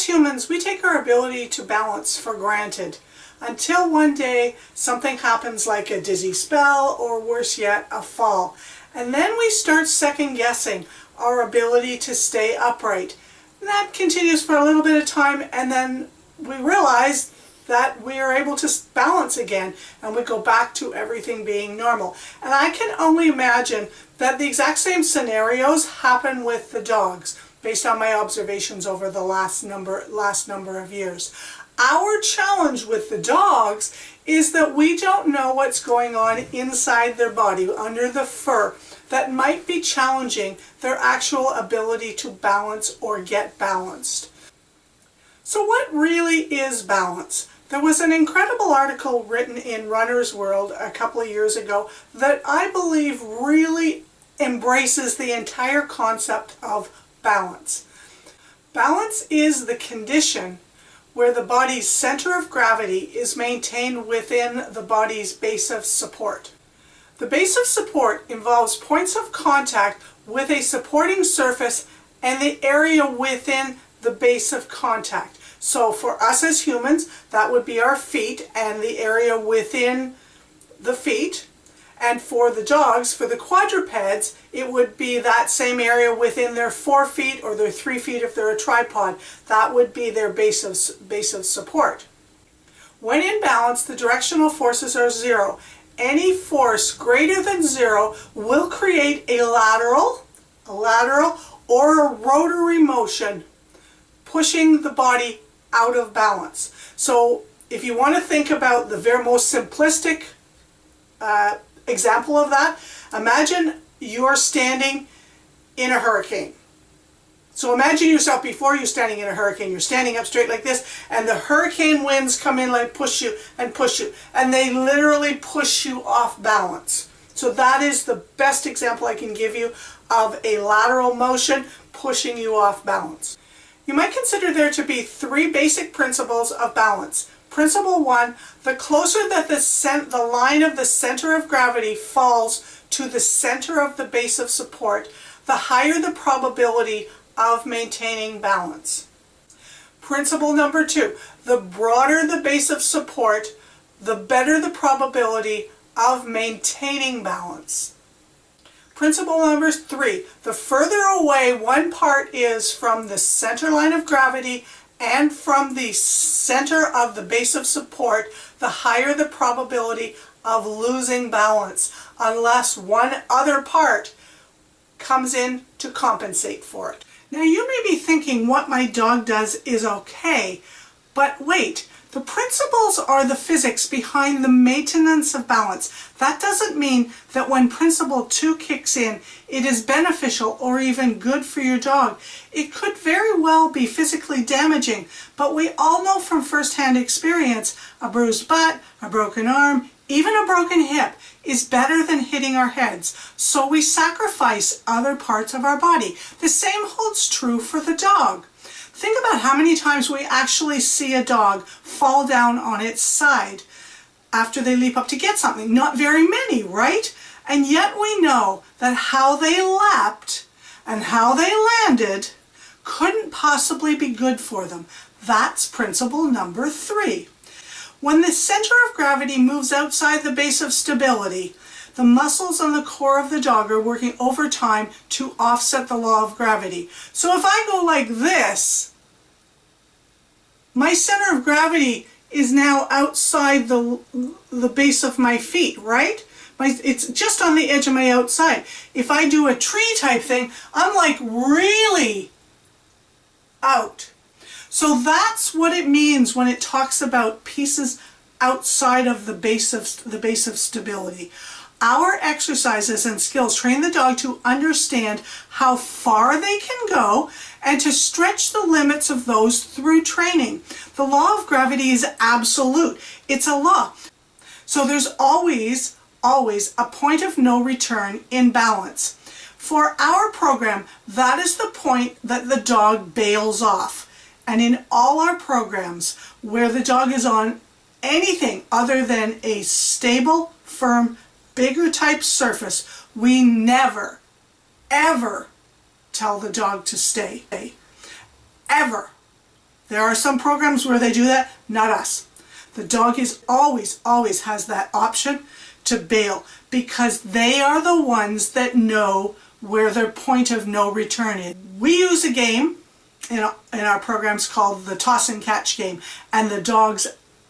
As humans, we take our ability to balance for granted until one day something happens like a dizzy spell or worse yet, a fall. And then we start second guessing our ability to stay upright. And that continues for a little bit of time, and then we realize that we are able to balance again and we go back to everything being normal. And I can only imagine that the exact same scenarios happen with the dogs based on my observations over the last number of years. Our challenge with the dogs is that we don't know what's going on inside their body, under the fur, that might be challenging their actual ability to balance or get balanced. So what really is balance? There was an incredible article written in Runner's World a couple of years ago that I believe really embraces the entire concept of balance. Balance is the condition where the body's center of gravity is maintained within the body's base of support. The base of support involves points of contact with a supporting surface and the area within the base of contact. So for us as humans, that would be our feet and the area within the feet. And for the dogs, for the quadrupeds, it would be that same area within their 4 feet or their 3 feet if they're a tripod. That would be their base of support. When in balance, the directional forces are zero. Any force greater than zero will create a lateral or a rotary motion, pushing the body out of balance. So if you want to think about the very most simplistic example of that, imagine you're standing in a hurricane. So imagine yourself before you're standing in a hurricane. You're standing up straight like this, and the hurricane winds come in, like push you, and they literally push you off balance. So that is the best example I can give you of a lateral motion pushing you off balance. You might consider there to be 3 basic principles of balance. Principle 1, the closer that the line of the center of gravity falls to the center of the base of support, the higher the probability of maintaining balance. Principle number 2, the broader the base of support, the better the probability of maintaining balance. Principle number 3, the further away one part is from the center line of gravity and from the center of the base of support, the higher the probability of losing balance, unless one other part comes in to compensate for it. Now you may be thinking what my dog does is okay, but wait, the principles are the physics behind the maintenance of balance. That doesn't mean that when principle 2 kicks in, it is beneficial or even good for your dog. It could very well be physically damaging, but we all know from first-hand experience, a bruised butt, a broken arm, even a broken hip is better than hitting our heads. So we sacrifice other parts of our body. The same holds true for the dog. Think about how many times we actually see a dog fall down on its side after they leap up to get something. Not very many, right? And yet we know that how they leapt and how they landed couldn't possibly be good for them. That's principle number 3. When the center of gravity moves outside the base of stability, the muscles on the core of the dog are working overtime to offset the law of gravity. So if I go like this, my center of gravity is now outside the base of my feet, right? It's just on the edge of my outside. If I do a tree type thing, I'm like really out. So that's what it means when it talks about pieces outside of the base of stability. Our exercises and skills train the dog to understand how far they can go and to stretch the limits of those through training. The law of gravity is absolute. It's a law. So there's always a point of no return in balance. For our program, that is the point that the dog bails off. And in all our programs where the dog is on anything other than a stable, firm, bigger type surface, we never, ever tell the dog to stay. Ever. There are some programs where they do that, not us. The dog is always has that option to bail because they are the ones that know where their point of no return is. We use a game in our programs called the toss and catch game, and the dogs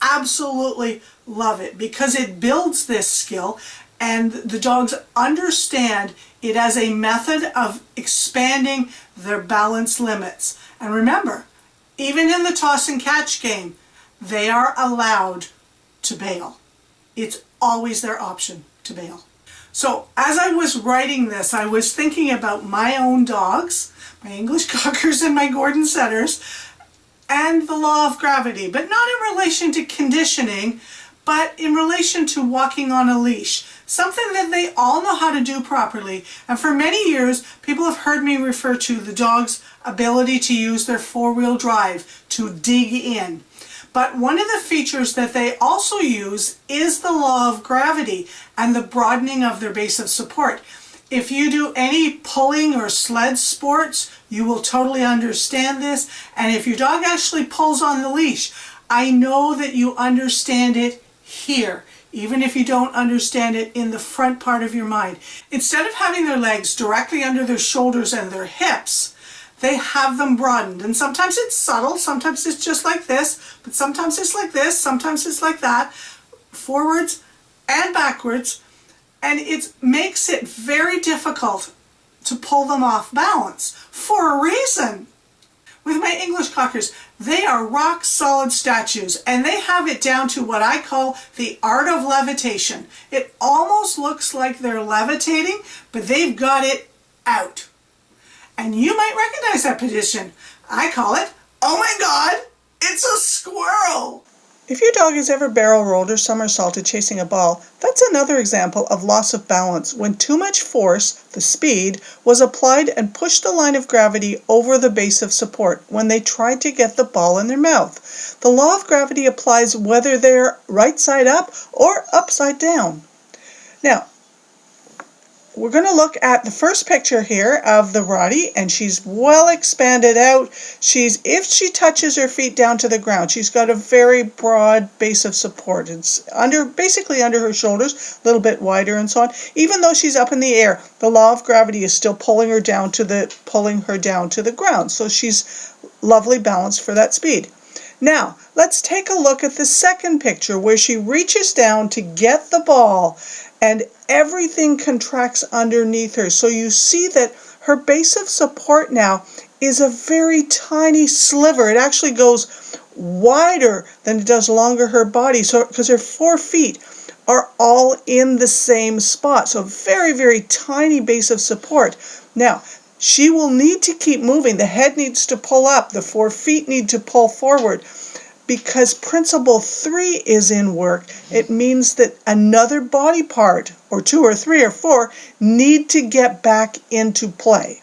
absolutely love it because it builds this skill, and the dogs understand it as a method of expanding their balance limits. And remember, even in the toss and catch game, they are allowed to bail. It's always their option to bail. So as I was writing this, I was thinking about my own dogs, my English Cockers and my Gordon Setters, and the law of gravity, but not in relation to conditioning, but in relation to walking on a leash, something that they all know how to do properly. And for many years, people have heard me refer to the dog's ability to use their four-wheel drive to dig in. But one of the features that they also use is the law of gravity and the broadening of their base of support. If you do any pulling or sled sports, you will totally understand this. And if your dog actually pulls on the leash, I know that you understand it here, even if you don't understand it in the front part of your mind. Instead of having their legs directly under their shoulders and their hips, they have them broadened. And sometimes it's subtle, sometimes it's just like this, but sometimes it's like this, sometimes it's like that, forwards and backwards. And it makes it very difficult to pull them off balance for a reason. With my English Cockers, they are rock solid statues, and they have it down to what I call the art of levitation. It almost looks like they're levitating, but they've got it out. And you might recognize that position. I call it, oh my God, it's a squirrel. If your dog has ever barrel rolled or somersaulted chasing a ball, that's another example of loss of balance when too much force, the speed, was applied and pushed the line of gravity over the base of support when they tried to get the ball in their mouth. The law of gravity applies whether they're right side up or upside down. Now, we're going to look at the first picture here of the Rottie, and she's well expanded out. If she touches her feet down to the ground, she's got a very broad base of support. It's basically under her shoulders, a little bit wider and so on. Even though she's up in the air, the law of gravity is still pulling her down to the ground. So she's lovely balanced for that speed. Now, let's take a look at the second picture where she reaches down to get the ball and everything contracts underneath her. So you see that her base of support now is a very tiny sliver. It actually goes wider than it does along her body, so because her 4 feet are all in the same spot. So very, very tiny base of support. Now, she will need to keep moving. The head needs to pull up. The 4 feet need to pull forward. Because principle 3 is in work, it means that another body part, or 2 or 3 or 4, need to get back into play.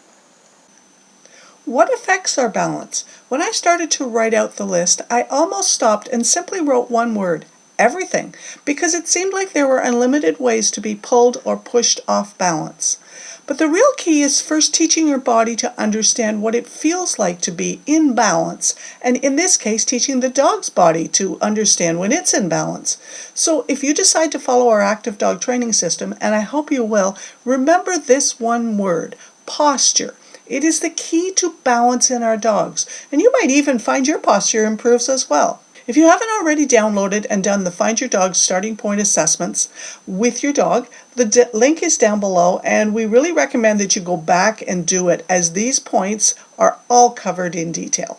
What affects our balance? When I started to write out the list, I almost stopped and simply wrote one word: everything, because it seemed like there were unlimited ways to be pulled or pushed off balance. But the real key is first teaching your body to understand what it feels like to be in balance, and in this case, teaching the dog's body to understand when it's in balance. So if you decide to follow our active dog training system, and I hope you will, remember this one word: posture. It is the key to balance in our dogs, and you might even find your posture improves as well. If you haven't already downloaded and done the Find Your Dog Starting Point assessments with your dog, the link is down below, and we really recommend that you go back and do it, as these points are all covered in detail.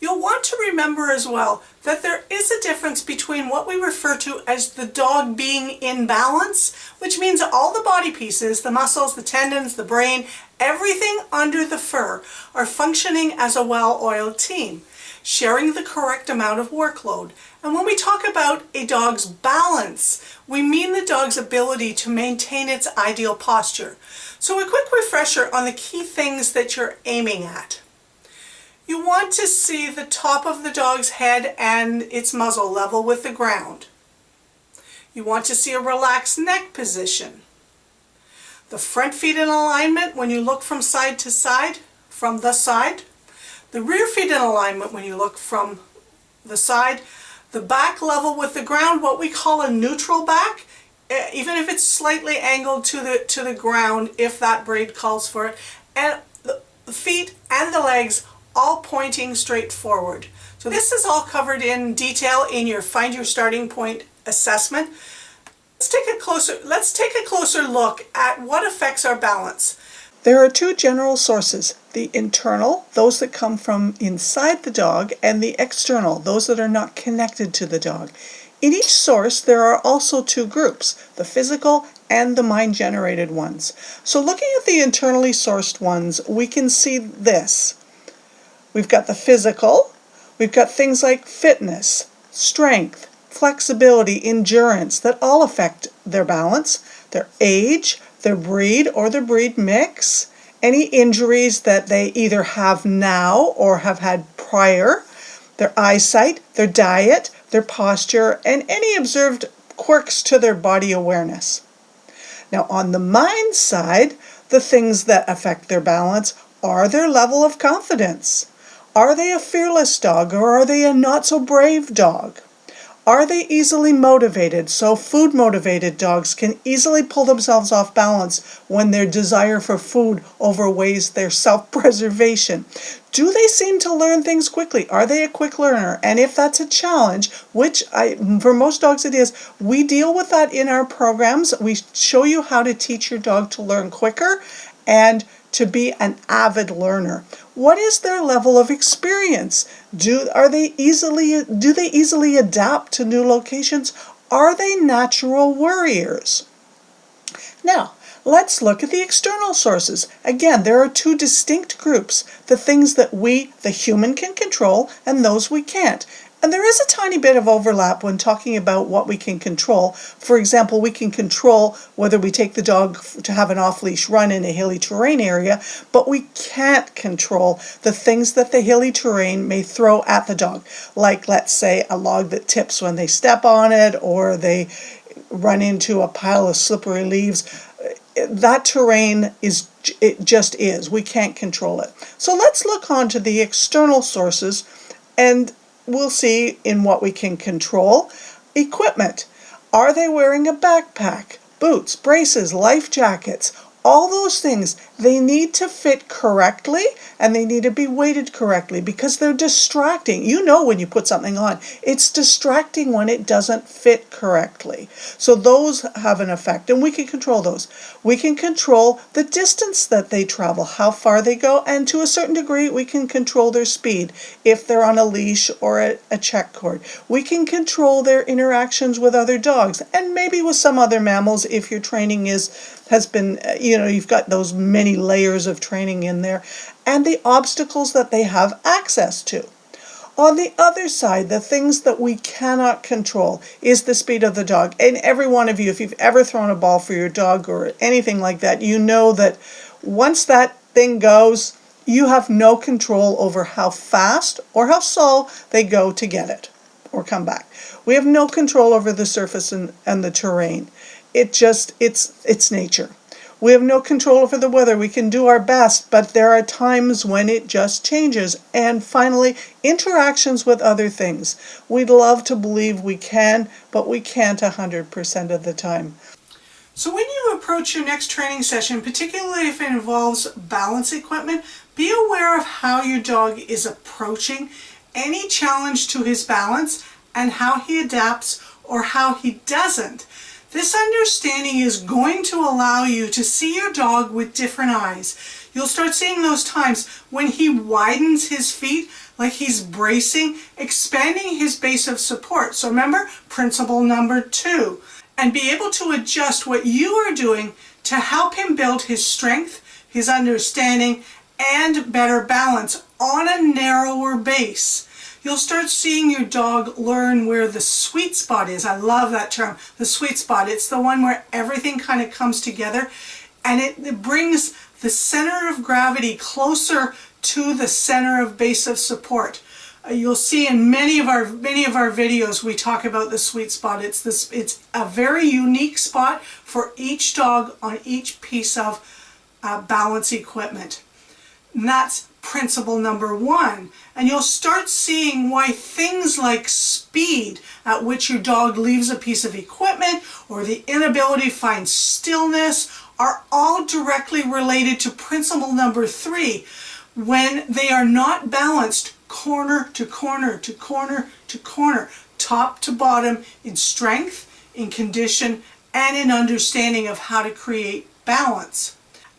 You'll want to remember as well that there is a difference between what we refer to as the dog being in balance, which means all the body pieces, the muscles, the tendons, the brain, everything under the fur are functioning as a well-oiled team, sharing the correct amount of workload. And when we talk about a dog's balance, we mean the dog's ability to maintain its ideal posture. So a quick refresher on the key things that you're aiming at. You want to see the top of the dog's head and its muzzle level with the ground. You want to see a relaxed neck position. The front feet in alignment when you look from side to side, from the side. The rear feet in alignment when you look from the side, the back level with the ground, what we call a neutral back, even if it's slightly angled to the ground, if that braid calls for it, and the feet and the legs all pointing straight forward. So this is all covered in detail in your Find Your Starting Point assessment. Let's take a closer look at what affects our balance. There are two general sources, the internal, those that come from inside the dog, and the external, those that are not connected to the dog. In each source, there are also two groups, the physical and the mind-generated ones. So looking at the internally sourced ones, we can see this. We've got the physical, we've got things like fitness, strength, flexibility, endurance, that all affect their balance, their age, their breed or their breed mix, any injuries that they either have now or have had prior, their eyesight, their diet, their posture, and any observed quirks to their body awareness. Now on the mind side, the things that affect their balance are their level of confidence. Are they a fearless dog or are they a not so brave dog? Are they easily motivated? So food motivated dogs can easily pull themselves off balance when their desire for food overweighs their self-preservation. Do they seem to learn things quickly? Are they a quick learner? And if that's a challenge, which for most dogs it is, we deal with that in our programs. We show you how to teach your dog to learn quicker and to be an avid learner. What is their level of experience? Do they easily adapt to new locations? Are they natural worriers? Now, let's look at the external sources. Again, there are two distinct groups, the things that we, the human, can control and those we can't. And there is a tiny bit of overlap when talking about what we can control. For example, we can control whether we take the dog to have an off-leash run in a hilly terrain area, but we can't control the things that the hilly terrain may throw at the dog. Like, let's say, a log that tips when they step on it, or they run into a pile of slippery leaves. That terrain just is. We can't control it. So let's look on to the external sources, and we'll see in what we can control. Equipment. Are they wearing a backpack, boots, braces, life jackets? All those things, they need to fit correctly and they need to be weighted correctly because they're distracting. You know when you put something on, it's distracting when it doesn't fit correctly. So those have an effect and we can control those. We can control the distance that they travel, how far they go, and to a certain degree we can control their speed if they're on a leash or a check cord. We can control their interactions with other dogs and maybe with some other mammals if your training has been, you've got those many layers of training in there, and the obstacles that they have access to. On the other side, the things that we cannot control is the speed of the dog. And every one of you, if you've ever thrown a ball for your dog or anything like that, you know that once that thing goes, you have no control over how fast or how slow they go to get it or come back. We have no control over the surface and the terrain. It's nature. We have no control over the weather. We can do our best, but there are times when it just changes. And finally, interactions with other things. We'd love to believe we can, but we can't 100% of the time. So when you approach your next training session, particularly if it involves balance equipment, be aware of how your dog is approaching any challenge to his balance and how he adapts or how he doesn't. This understanding is going to allow you to see your dog with different eyes. You'll start seeing those times when he widens his feet, like he's bracing, expanding his base of support. So remember, principle number 2. And be able to adjust what you are doing to help him build his strength, his understanding, and better balance on a narrower base. You'll start seeing your dog learn where the sweet spot is. I love that term, the sweet spot. It's the one where everything kind of comes together and it brings the center of gravity closer to the center of base of support. You'll see in many of our videos we talk about the sweet spot. It's a very unique spot for each dog on each piece of balance equipment. And that's principle number 1, and you'll start seeing why things like speed at which your dog leaves a piece of equipment or the inability to find stillness are all directly related to principle number 3, when they are not balanced corner to corner to corner to corner, top to bottom, in strength, in condition, and in understanding of how to create balance.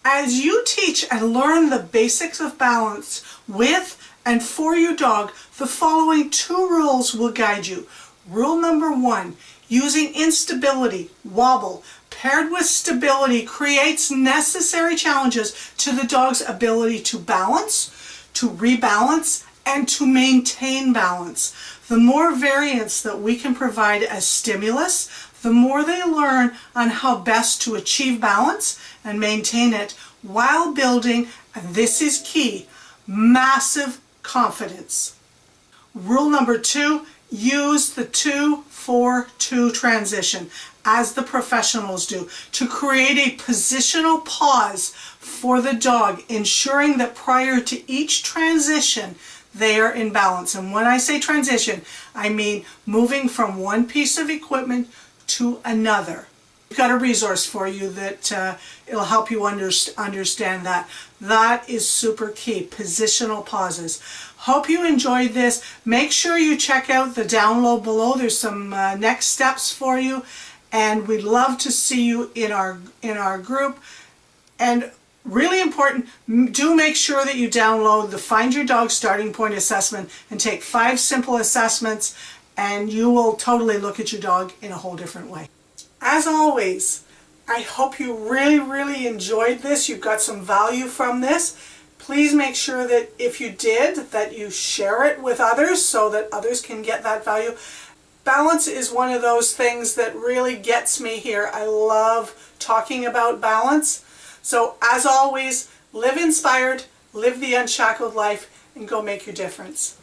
As you teach and learn the basics of balance with and for your dog, the following 2 rules will guide you. Rule number 1, using instability, wobble, paired with stability creates necessary challenges to the dog's ability to balance, to rebalance, and to maintain balance. The more variance that we can provide as stimulus, the more they learn on how best to achieve balance and maintain it while building, and this is key, massive confidence. Rule number 2, use the 2-4-2 transition, as the professionals do, to create a positional pause for the dog, ensuring that prior to each transition, they are in balance. And when I say transition, I mean moving from one piece of equipment to another. We've got a resource for you that it'll help you understand that. That is super key, positional pauses. Hope you enjoyed this. Make sure you check out the download below. There's some next steps for you, and we'd love to see you in our group. And really important, do make sure that you download the Find Your Dog Starting Point Assessment and take 5 simple assessments, and you will totally look at your dog in a whole different way. As always, I hope you really enjoyed this. You got some value from this. Please make sure that if you did, that you share it with others so that others can get that value. Balance is one of those things that really gets me here. I love talking about balance. So as always, live inspired, live the unshackled life, and go make your difference.